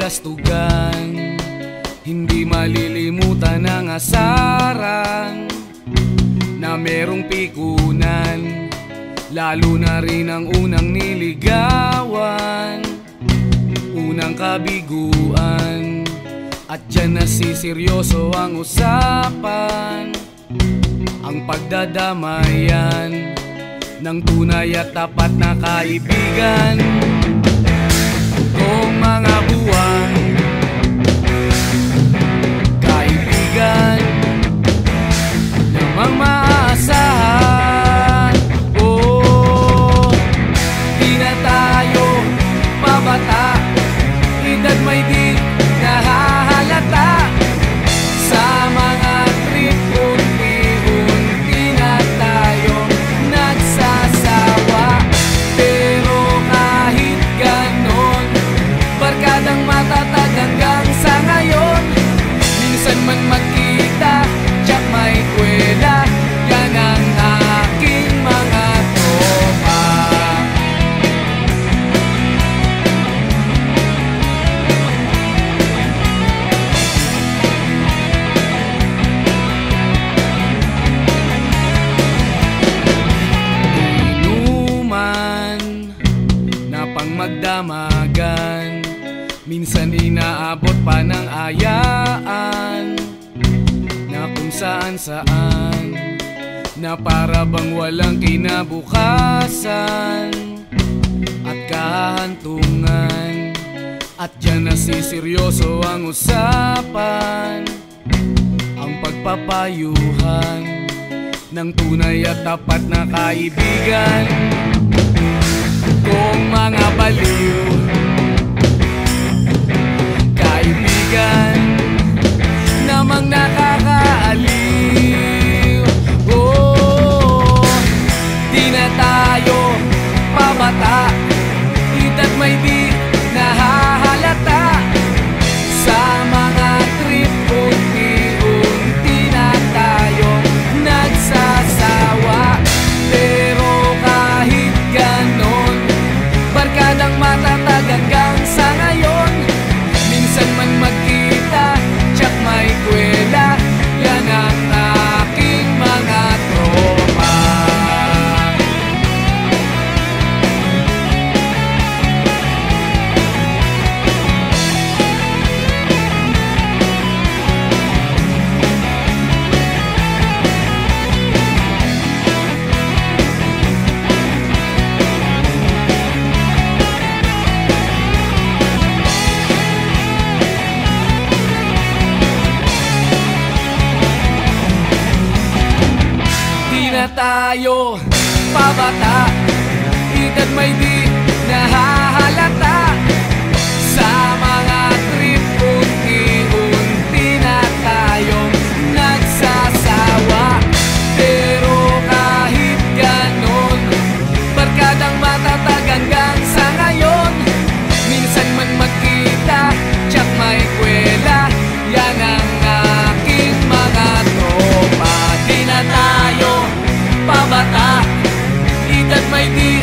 kastugan, hindi malilimutan ang asaran na merong pikunan, lalo na rin ang unang niligawan, unang kabiguan. At dyan nasiseryoso ang usapan, ang pagdadamayan ng tunay at tapat na kaibigan. Kung mga buwan, kaibigan namang maaasahan. Oh, di na tayo pabata, edad may di nahahalata. Sa mga trip unti-unti na tayo nagsasawa. Pero kahit ganon, barkadang matatag hanggang sa ngayon. Minsan man magkita, tiyak may kwela, yan ang aking mga tropa. Inuman na pang magdamagan, minsan inaabot pa ng ayaan, na kung saan-saan, na para bang walang kinabukasan at kahantungan. At dyan nasiseryoso ang usapan, ang pagpapayuhan ng tunay at tapat na kaibigan. Kung mga baliw, kaibigan namang nakakaaliw. Oh, di na tayo pabata, edad may di nahahalata. Sa mga trip unti-unti na tayo nagsasawa. Pero kahit ganon, barkadang matatag hanggang sa ngayon. Minsan man magkita, tiyak may kwela, yan ang aking mga tropa. Na tayo pabata, edad may di nahahalata. Sa mga trip unti-unti na tayo nagsasawa. Pero kahit ganon, barkadang matatag hanggang sa ngayon. Minsan man magkita, tiyak may kwela, yan ang aking mga tropa. Di na tayo pabata, edad may di